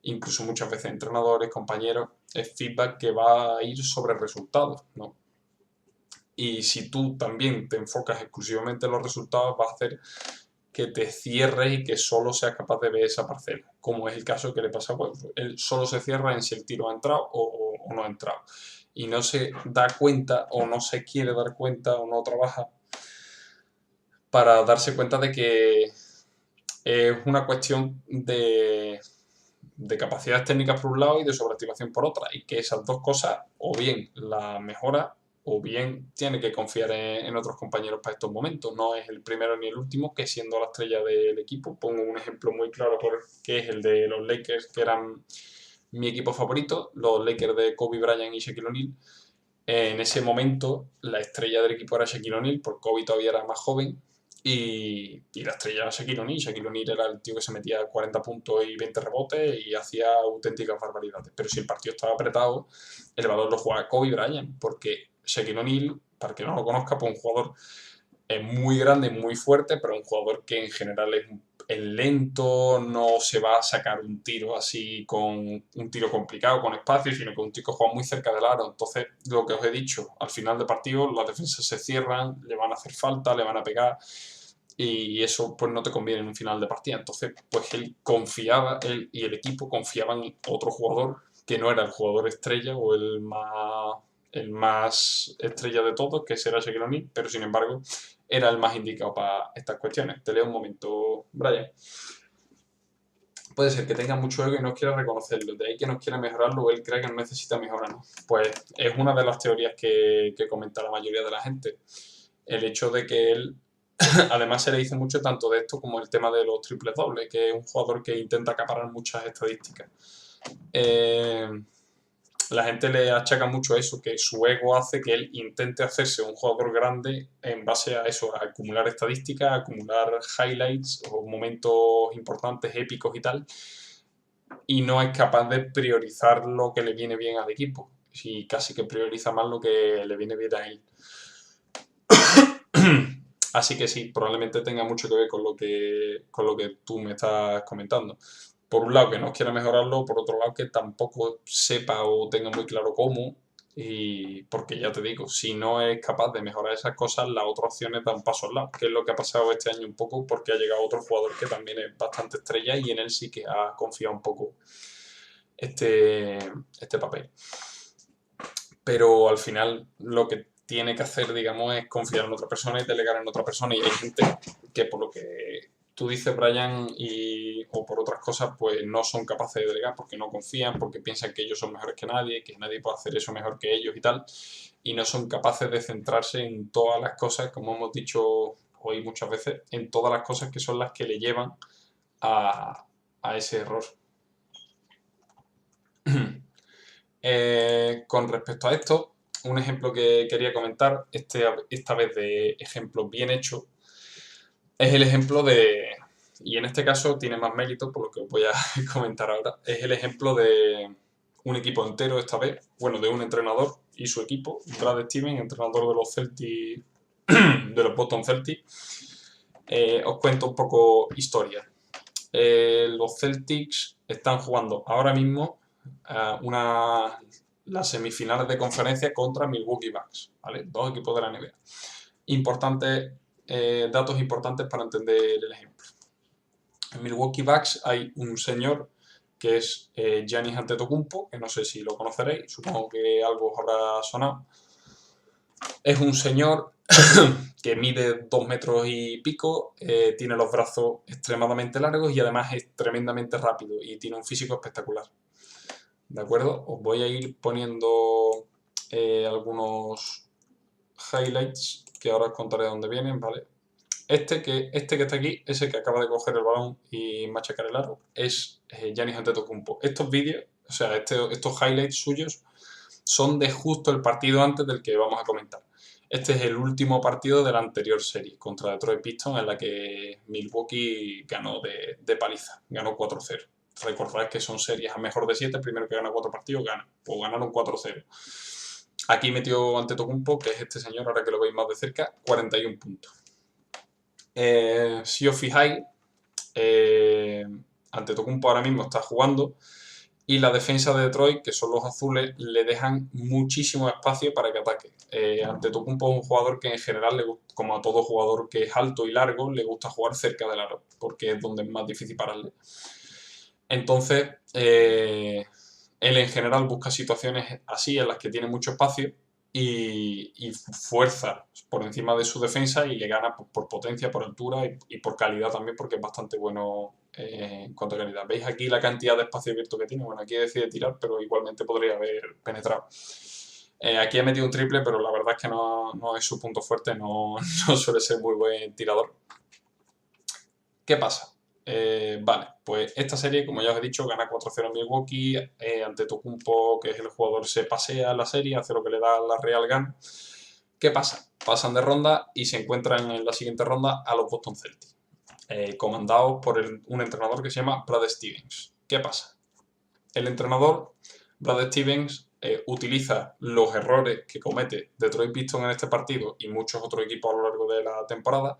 incluso muchas veces entrenadores, compañeros, es feedback que va a ir sobre resultados, ¿no? Y si tú también te enfocas exclusivamente en los resultados, va a hacer que te cierres y que solo seas capaz de ver esa parcela, como es el caso que le pasa a Westbrook. Él solo se cierra en si el tiro ha entrado o no ha entrado. Y no se da cuenta o no se quiere dar cuenta o no trabaja para darse cuenta de que es una cuestión de capacidades técnicas por un lado y de sobreactivación por otra, y que esas dos cosas o bien las mejora o bien tiene que confiar en otros compañeros para estos momentos. No es el primero ni el último que siendo la estrella del equipo. Pongo un ejemplo muy claro que es el de los Lakers, que eran mi equipo favorito, los Lakers de Kobe Bryant y Shaquille O'Neal. En ese momento la estrella del equipo era Shaquille O'Neal, porque Kobe todavía era más joven, y la estrella era Shaquille O'Neal. Shaquille O'Neal era el tío que se metía 40 puntos y 20 rebotes y hacía auténticas barbaridades. Pero si el partido estaba apretado, el balón lo jugaba Kobe Bryant, porque Shaquille O'Neal, para que no lo conozca, pues un jugador muy grande, muy fuerte, pero un jugador que en general es lento, no se va a sacar un tiro así con un tiro complicado, con espacio, sino que un tío que juega muy cerca del aro. Entonces, lo que os he dicho, al final del partido las defensas se cierran, le van a hacer falta, le van a pegar, y eso pues no te conviene en un final de partida. Entonces, pues él y el equipo confiaban en otro jugador que no era el jugador estrella o el más estrella de todos, que será Shaquille O'Neal, pero sin embargo era el más indicado para estas cuestiones. Te leo un momento, Brian. Puede ser que tenga mucho ego y no quiera reconocerlo, de ahí que no quiera mejorarlo o él cree que no necesita mejorar, ¿no? Pues es una de las teorías que comenta la mayoría de la gente. El hecho de que él, además se le dice mucho tanto de esto como el tema de los triples dobles, que es un jugador que intenta acaparar muchas estadísticas. La gente le achaca mucho eso, que su ego hace que él intente hacerse un jugador grande en base a eso, a acumular estadísticas, a acumular highlights o momentos importantes, épicos y tal, y no es capaz de priorizar lo que le viene bien al equipo, y casi que prioriza más lo que le viene bien a él. Así que sí, probablemente tenga mucho que ver con lo que tú me estás comentando. Por un lado que no quiera mejorarlo, por otro lado que tampoco sepa o tenga muy claro cómo, y porque ya te digo, si no es capaz de mejorar esas cosas, las otras opciones dan paso al lado, que es lo que ha pasado este año un poco, porque ha llegado otro jugador que también es bastante estrella y en él sí que ha confiado un poco este papel. Pero al final lo que tiene que hacer, digamos, es confiar en otra persona y delegar en otra persona, y hay gente que por lo que tú dices, Brian, o por otras cosas, pues no son capaces de delegar porque no confían, porque piensan que ellos son mejores que nadie puede hacer eso mejor que ellos y tal, y no son capaces de centrarse en todas las cosas, como hemos dicho hoy muchas veces, en todas las cosas que son las que le llevan a ese error. Con respecto a esto, un ejemplo que quería comentar, esta vez de ejemplo bien hecho, es el ejemplo y en este caso tiene más mérito por lo que os voy a comentar ahora, es el ejemplo de un equipo entero esta vez, bueno, de un entrenador y su equipo, Brad Stevens, entrenador de los Celtics, de los Boston Celtics. Os cuento un poco historia. Los Celtics están jugando ahora mismo las semifinales de conferencia contra Milwaukee Bucks, ¿vale? Dos equipos de la NBA. Datos importantes para entender el ejemplo. En Milwaukee Bucks hay un señor que es Giannis Antetokounmpo, que no sé si lo conoceréis, supongo que algo os habrá sonado. Es un señor que mide 2 metros y pico, tiene los brazos extremadamente largos y además es tremendamente rápido y tiene un físico espectacular. ¿De acuerdo? Os voy a ir poniendo algunos highlights que ahora os contaré de dónde vienen, ¿vale? Este que está aquí, ese que acaba de coger el balón y machacar el aro, es Giannis Antetokounmpo. Estos vídeos, o sea, estos highlights suyos, son de justo el partido antes del que vamos a comentar. Este es el último partido de la anterior serie contra Detroit Pistons, en la que Milwaukee ganó de paliza, ganó 4-0. Recordad que son series a mejor de 7, el primero que gana 4 partidos gana, o ganaron 4-0. Aquí metió Antetokounmpo, que es este señor, ahora que lo veis más de cerca, 41 puntos. Si os fijáis, Antetokounmpo ahora mismo está jugando y la defensa de Detroit, que son los azules, le dejan muchísimo espacio para que ataque. Antetokounmpo es un jugador que en general, como a todo jugador que es alto y largo, le gusta jugar cerca del aro, porque es donde es más difícil pararle. Entonces, él en general busca situaciones así, en las que tiene mucho espacio, y fuerza por encima de su defensa y le gana por potencia, por altura y por calidad también, porque es bastante bueno en cuanto a calidad. ¿Veis aquí la cantidad de espacio abierto que tiene? Bueno, aquí decide tirar, pero igualmente podría haber penetrado. Aquí ha metido un triple, pero la verdad es que no es su punto fuerte, no suele ser muy buen tirador. ¿Qué pasa? Vale, pues esta serie, como ya os he dicho, gana 4-0 en Milwaukee. Antetokounmpo, que es el jugador, se pasea la serie, hace lo que le da la Real gana. ¿Qué pasa? Pasan de ronda y se encuentran en la siguiente ronda a los Boston Celtics, comandados por un entrenador que se llama Brad Stevens. ¿Qué pasa? El entrenador, Brad Stevens, utiliza los errores que comete Detroit Pistons en este partido y muchos otros equipos a lo largo de la temporada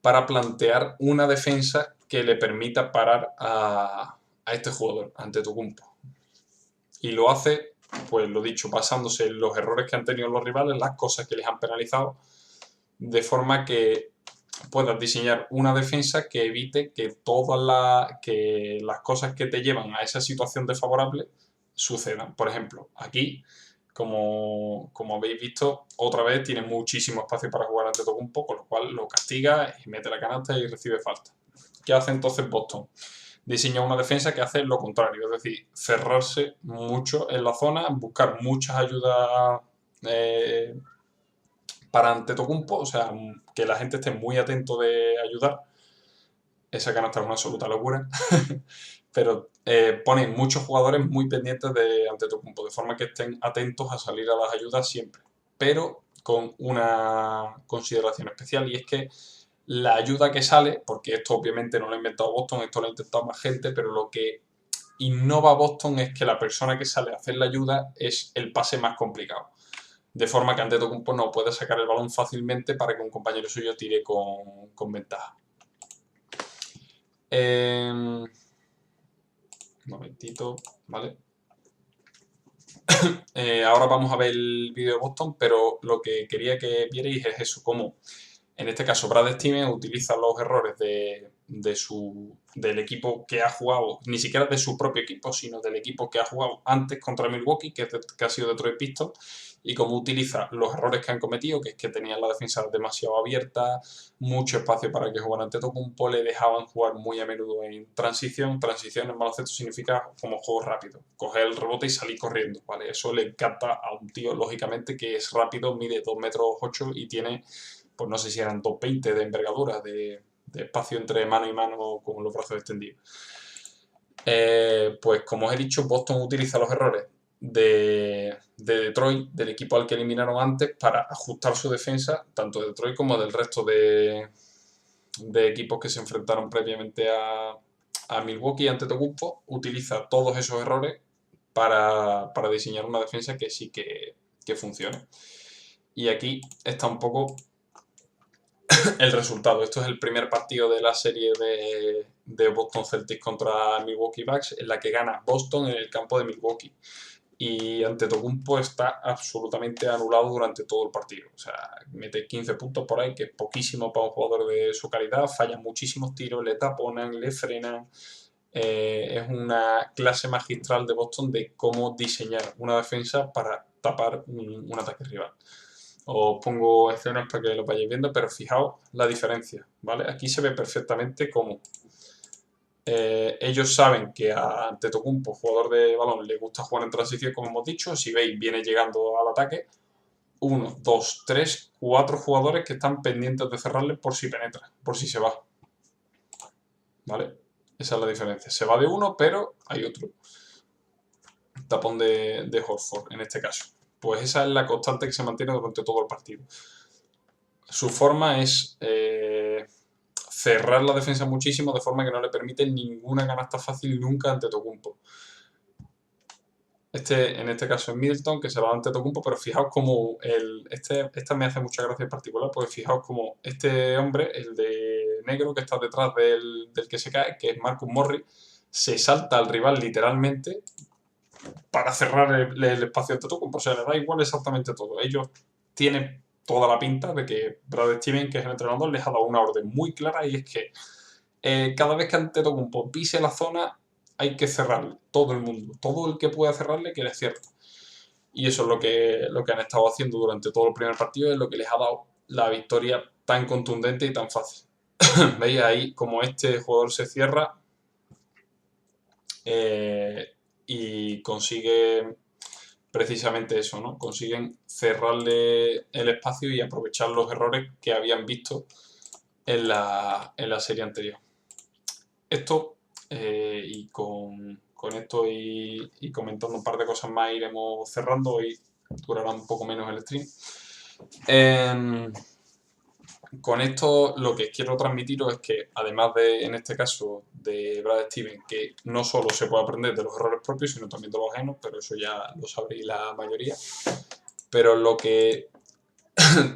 para plantear una defensa que le permita parar a este jugador, Antetokounmpo. Y lo hace, pues lo dicho, basándose en los errores que han tenido los rivales, las cosas que les han penalizado, de forma que puedas diseñar una defensa que evite que todas las cosas que te llevan a esa situación desfavorable sucedan. Por ejemplo, aquí, como habéis visto, otra vez tiene muchísimo espacio para jugar Antetokounmpo, con lo cual lo castiga y mete la canasta y recibe falta. ¿Qué hace entonces Boston? Diseña una defensa que hace lo contrario, es decir, cerrarse mucho en la zona, buscar muchas ayudas para Antetokounmpo, o sea, que la gente esté muy atento de ayudar. Esa canasta es una absoluta locura. Pero ponen muchos jugadores muy pendientes de Antetokounmpo, de forma que estén atentos a salir a las ayudas siempre. Pero con una consideración especial, y es que la ayuda que sale, porque esto obviamente no lo ha inventado Boston, esto lo ha intentado más gente, pero lo que innova Boston es que la persona que sale a hacer la ayuda es el pase más complicado. De forma que Antetokounmpo no puede sacar el balón fácilmente para que un compañero suyo tire con ventaja. Un momentito, ¿vale? Ahora vamos a ver el vídeo de Boston, pero lo que quería que vierais es eso, cómo en este caso Brad Stevens utiliza los errores del equipo que ha jugado, ni siquiera de su propio equipo, sino del equipo que ha jugado antes contra Milwaukee, que ha sido Detroit Pistons, y cómo utiliza los errores que han cometido, que es que tenían la defensa demasiado abierta, mucho espacio para que jugaran Antetokounmpo, le dejaban jugar muy a menudo en transición. Transición en baloncesto significa como juego rápido, coger el rebote y salir corriendo, ¿vale? Eso le encanta a un tío, lógicamente, que es rápido, mide 2,8 metros y tiene, pues no sé si eran 2,20 de envergadura, de espacio entre mano y mano con los brazos extendidos. Pues como os he dicho, Boston utiliza los errores de Detroit, del equipo al que eliminaron antes, para ajustar su defensa, tanto de Detroit como del resto de equipos que se enfrentaron previamente a Milwaukee. Antetokounmpo utiliza todos esos errores para diseñar una defensa que sí que funcione. Y aquí está un poco el resultado. Esto es el primer partido de la serie de Boston Celtics contra Milwaukee Bucks, en la que gana Boston en el campo de Milwaukee. Y Antetokounmpo está absolutamente anulado durante todo el partido. O sea, mete 15 puntos por ahí, que es poquísimo para un jugador de su calidad. Falla muchísimos tiros, le taponan, le frenan. Es una clase magistral de Boston de cómo diseñar una defensa para tapar un ataque rival. Os pongo escenas para que lo vayáis viendo, pero fijaos la diferencia, ¿vale? Aquí se ve perfectamente cómo ellos saben que a Antetokounmpo, jugador de balón, le gusta jugar en transición, como hemos dicho. Si veis, viene llegando al ataque. 1, 2, 3, 4 jugadores que están pendientes de cerrarle por si penetra, por si se va. ¿Vale? Esa es la diferencia. Se va de uno, pero hay otro. Tapón de Horford, en este caso. Pues esa es la constante que se mantiene durante todo el partido. Su forma es cerrar la defensa muchísimo, de forma que no le permite ninguna canasta fácil nunca a Antetokounmpo. En este caso es Middleton, que se va a Antetokounmpo, pero fijaos como esta me hace mucha gracia en particular, porque fijaos como este hombre, el de negro que está detrás del que se cae, que es Marcus Morris, se salta al rival literalmente para cerrar el espacio de Antetokounmpo. O sea, le da igual exactamente todo. Ellos tienen toda la pinta de que Brad Stevens, que es el entrenador, les ha dado una orden muy clara, y es que cada vez que Antetokounmpo pise la zona hay que cerrarle, todo el mundo. Todo el que pueda cerrarle, que le cierre. Y eso es lo que han estado haciendo durante todo el primer partido, es lo que les ha dado la victoria tan contundente y tan fácil. Veis ahí como este jugador se cierra y consigue precisamente eso, ¿no? Consiguen cerrarle el espacio y aprovechar los errores que habían visto en la serie anterior. Esto, y con esto y comentando un par de cosas más iremos cerrando y durará un poco menos el stream. Con esto lo que quiero transmitiros es que, además de, en este caso, de Brad Stevens, que no solo se puede aprender de los errores propios, sino también de los ajenos, pero eso ya lo sabréis la mayoría. Pero lo que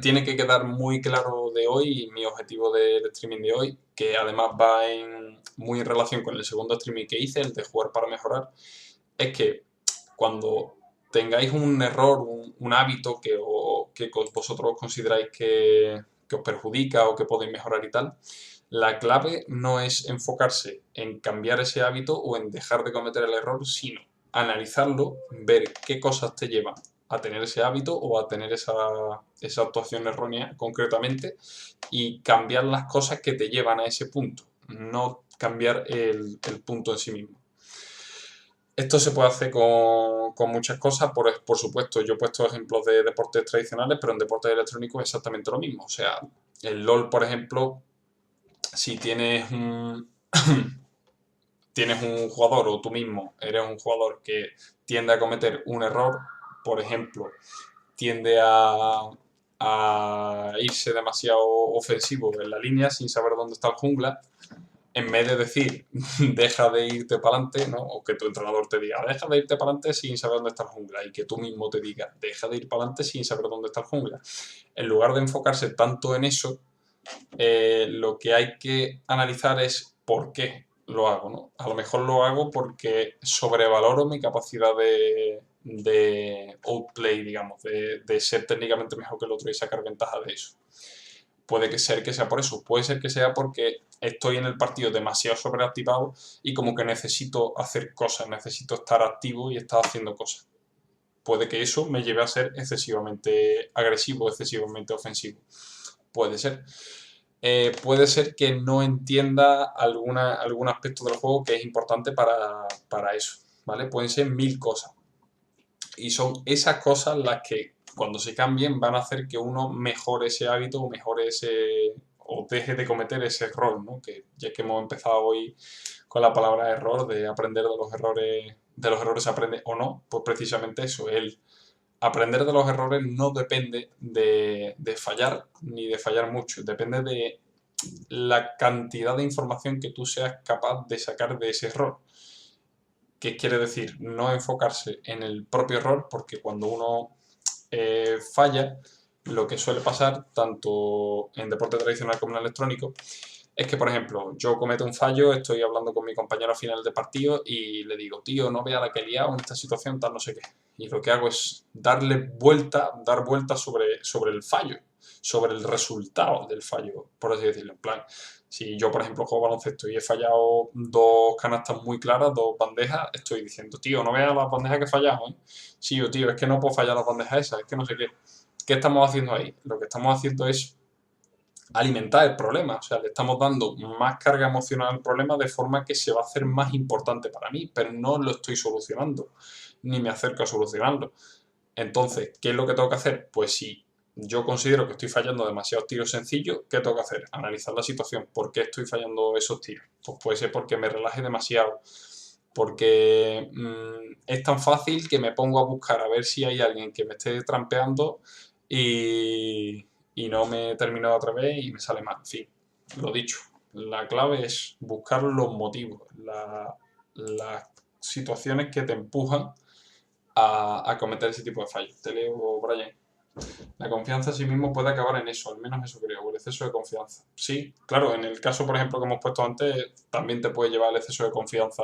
tiene que quedar muy claro de hoy, y mi objetivo del streaming de hoy, que además va muy en relación con el segundo streaming que hice, el de jugar para mejorar, es que cuando tengáis un error, un hábito que vosotros consideráis que os perjudica o que podéis mejorar y tal, la clave no es enfocarse en cambiar ese hábito o en dejar de cometer el error, sino analizarlo, ver qué cosas te llevan a tener ese hábito o a tener esa actuación errónea concretamente y cambiar las cosas que te llevan a ese punto, no cambiar el punto en sí mismo. Esto se puede hacer con muchas cosas, por supuesto, yo he puesto ejemplos de deportes tradicionales, pero en deportes electrónicos es exactamente lo mismo. O sea, el LOL, por ejemplo, si tienes tienes un jugador o tú mismo eres un jugador que tiende a cometer un error, por ejemplo, tiende a irse demasiado ofensivo en la línea sin saber dónde está el jungla, en vez de decir deja de irte para adelante, ¿no? O que tu entrenador te diga deja de irte para adelante sin saber dónde está el jungla, y que tú mismo te digas deja de ir para adelante sin saber dónde está el jungla. En lugar de enfocarse tanto en eso, lo que hay que analizar es por qué lo hago, ¿no? A lo mejor lo hago porque sobrevaloro mi capacidad de outplay, digamos, de ser técnicamente mejor que el otro y sacar ventaja de eso. Puede ser que sea por eso, puede ser que sea porque estoy en el partido demasiado sobreactivado y como que necesito hacer cosas, necesito estar activo y estar haciendo cosas. Puede que eso me lleve a ser excesivamente agresivo, excesivamente ofensivo. Puede ser. Puede ser que no entienda algún aspecto del juego que es importante para eso, ¿vale? Pueden ser 1000 cosas. Y son esas cosas las que cuando se cambien van a hacer que uno mejore ese hábito o mejore o deje de cometer ese error, ¿no? Que ya que hemos empezado hoy con la palabra error, de aprender de los errores se aprende o no, pues precisamente eso, el aprender de los errores no depende de fallar ni de fallar mucho, depende de la cantidad de información que tú seas capaz de sacar de ese error. ¿Qué quiere decir? No enfocarse en el propio error, porque cuando uno falla, lo que suele pasar tanto en deporte tradicional como en electrónico es que, por ejemplo, yo cometo un fallo, estoy hablando con mi compañero a final de partido y le digo, tío, no vea la que he liado en esta situación, tal, no sé qué. Y lo que hago es dar vuelta sobre el fallo, sobre el resultado del fallo, por así decirlo. En plan, si yo, por ejemplo, juego baloncesto y he fallado 2 canastas muy claras, 2 bandejas, estoy diciendo, tío, no veas las bandejas que he fallado, ¿eh? Sí, tío, es que no puedo fallar las bandejas esas, es que no sé qué. ¿Qué estamos haciendo ahí? Lo que estamos haciendo es alimentar el problema, o sea, le estamos dando más carga emocional al problema de forma que se va a hacer más importante para mí, pero no lo estoy solucionando, ni me acerco a solucionarlo. Entonces, ¿qué es lo que tengo que hacer? Pues si yo considero que estoy fallando demasiados tiros sencillos, ¿qué tengo que hacer? Analizar la situación. ¿Por qué estoy fallando esos tiros? Pues puede ser porque me relaje demasiado, porque es tan fácil que me pongo a buscar a ver si hay alguien que me esté trampeando y no me termino otra vez y me sale mal. En fin, lo dicho, la clave es buscar los motivos, las situaciones que te empujan a cometer ese tipo de fallos. Te leo, Brian. La confianza en sí mismo puede acabar en eso, al menos eso creo, o el exceso de confianza. Sí, claro, en el caso, por ejemplo, que hemos puesto antes, también te puede llevar el exceso de confianza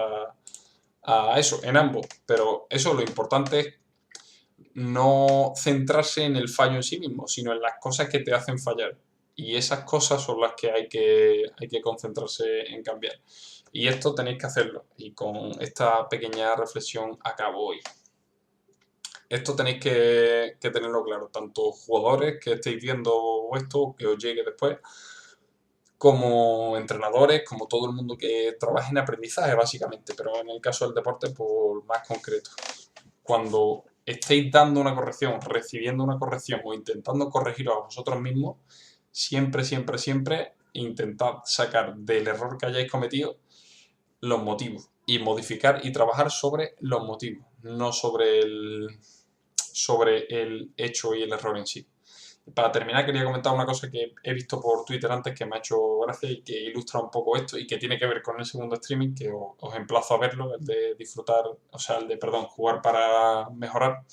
a eso, en ambos. Pero eso, lo importante es no centrarse en el fallo en sí mismo, sino en las cosas que te hacen fallar. Y esas cosas son las que hay que concentrarse en cambiar. Y esto tenéis que hacerlo. Y con esta pequeña reflexión acabo hoy. Esto tenéis que tenerlo claro, tanto jugadores que estéis viendo esto, que os llegue después, como entrenadores, como todo el mundo que trabaje en aprendizaje, básicamente, pero en el caso del deporte, pues más concreto. Cuando estéis dando una corrección, recibiendo una corrección o intentando corregiros a vosotros mismos, siempre, siempre, siempre intentad sacar del error que hayáis cometido los motivos y modificar y trabajar sobre los motivos, no sobre el hecho y el error en sí. Para terminar, quería comentar una cosa que he visto por Twitter antes que me ha hecho gracia y que ilustra un poco esto y que tiene que ver con el segundo streaming, que os emplazo a verlo, el de disfrutar, o sea, jugar para mejorar.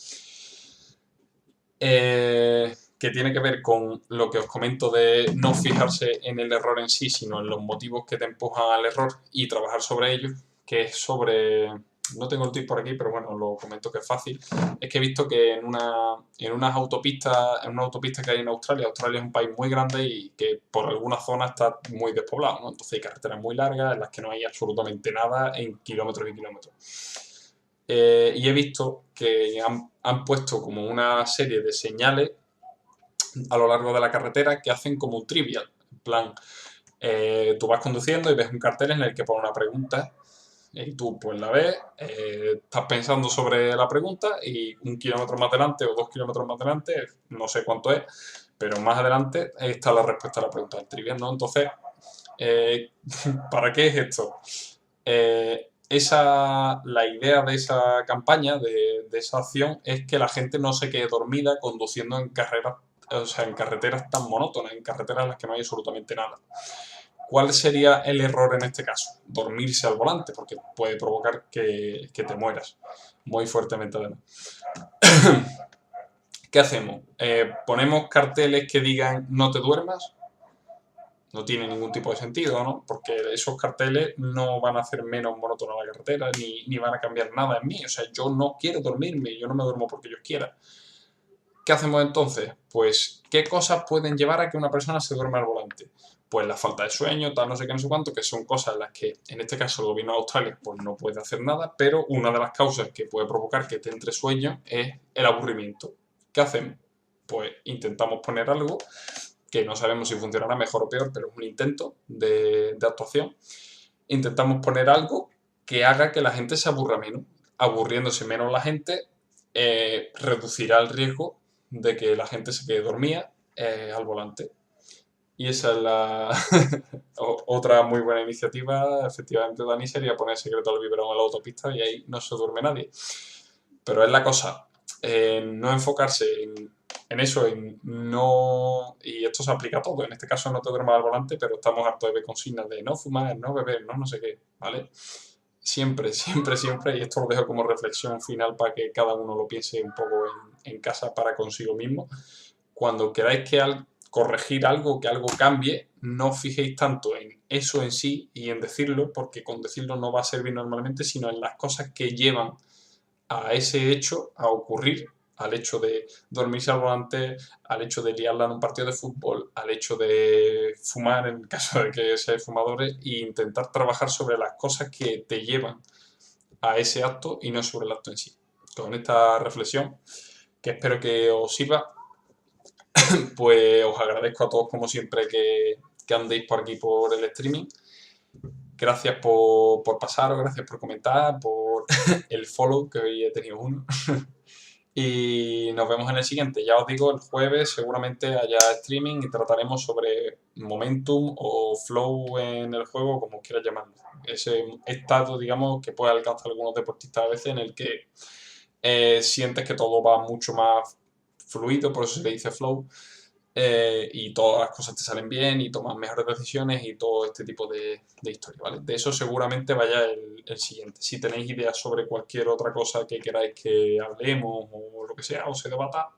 Que tiene que ver con lo que os comento de no fijarse en el error en sí, sino en los motivos que te empujan al error y trabajar sobre ellos, que es sobre... No tengo el tip por aquí, pero bueno, lo comento que es fácil. Es que he visto que en una autopista que hay en Australia es un país muy grande y que por algunas zonas está muy despoblado, ¿no? Entonces hay carreteras muy largas en las que no hay absolutamente nada en kilómetros y kilómetros. Y he visto que han puesto como una serie de señales a lo largo de la carretera que hacen como un trivial. En plan, tú vas conduciendo y ves un cartel en el que pone una pregunta y tú pues la ves, estás pensando sobre la pregunta y 1 kilómetro más adelante o 2 kilómetros más adelante, no sé cuánto es, pero más adelante está la respuesta a la pregunta del trivial, ¿no? Entonces, ¿para qué es esto? La idea de esa campaña, de esa acción, es que la gente no se quede dormida conduciendo en carreras, o sea, en carreteras tan monótonas, en carreteras en las que no hay absolutamente nada. ¿Cuál sería el error en este caso? Dormirse al volante, porque puede provocar que te mueras muy fuertemente además. ¿Qué hacemos? ¿Ponemos carteles que digan no te duermas? No tiene ningún tipo de sentido, ¿no? Porque esos carteles no van a hacer menos monótona la carretera, ni van a cambiar nada en mí. O sea, yo no quiero dormirme, yo no me duermo porque yo quiera. ¿Qué hacemos entonces? Pues, ¿qué cosas pueden llevar a que una persona se duerma al volante? Pues la falta de sueño, tal, no sé qué, no sé cuánto, que son cosas en las que, en este caso, el gobierno de Australia pues no puede hacer nada, pero una de las causas que puede provocar que te entre sueño es el aburrimiento. ¿Qué hacemos? Pues intentamos poner algo que no sabemos si funcionará mejor o peor, pero es un intento de actuación. Intentamos poner algo que haga que la gente se aburra menos. Aburriéndose menos la gente, reducirá el riesgo de que la gente se quede dormida al volante. Y esa es la otra muy buena iniciativa, efectivamente, Dani, sería poner secreto al biberón en la autopista y ahí no se duerme nadie. Pero es la cosa, no enfocarse en eso, en no... Y esto se aplica a todo, en este caso no te duermas al volante, pero estamos hartos de ver consignas de no fumar, no beber, no sé qué, ¿vale? Siempre, siempre, siempre, y esto lo dejo como reflexión final para que cada uno lo piense un poco en casa para consigo mismo. Cuando queráis corregir algo, que algo cambie, no os fijéis tanto en eso en sí y en decirlo, porque con decirlo no va a servir normalmente, sino en las cosas que llevan a ese hecho a ocurrir, al hecho de dormirse al volante, al hecho de liarla en un partido de fútbol, al hecho de fumar en el caso de que seáis fumadores e intentar trabajar sobre las cosas que te llevan a ese acto y no sobre el acto en sí. Con esta reflexión, que espero que os sirva, pues os agradezco a todos como siempre que andéis por aquí por el streaming. Gracias por pasaros, gracias por comentar, por el follow, que hoy he tenido uno. Y nos vemos en el siguiente. Ya os digo, el jueves seguramente haya streaming y trataremos sobre momentum o flow en el juego, como quieras llamarlo. Ese estado, digamos, que puede alcanzar algunos deportistas a veces en el que sientes que todo va mucho más fluido, por eso se le dice flow. Y todas las cosas te salen bien y tomas mejores decisiones y todo este tipo de historia, ¿vale? De eso seguramente vaya el siguiente. Si tenéis ideas sobre cualquier otra cosa que queráis que hablemos o lo que sea, o se debata,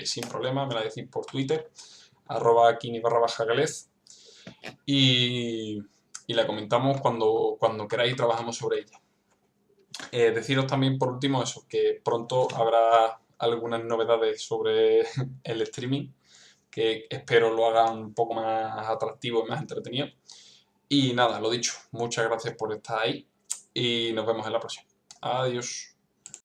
sin problema, me la decís por Twitter, @kini_galez y la comentamos cuando queráis y trabajamos sobre ella. Deciros también por último eso, que pronto habrá algunas novedades sobre el streaming que espero lo hagan un poco más atractivo y más entretenido. Y nada, lo dicho, muchas gracias por estar ahí y nos vemos en la próxima. Adiós.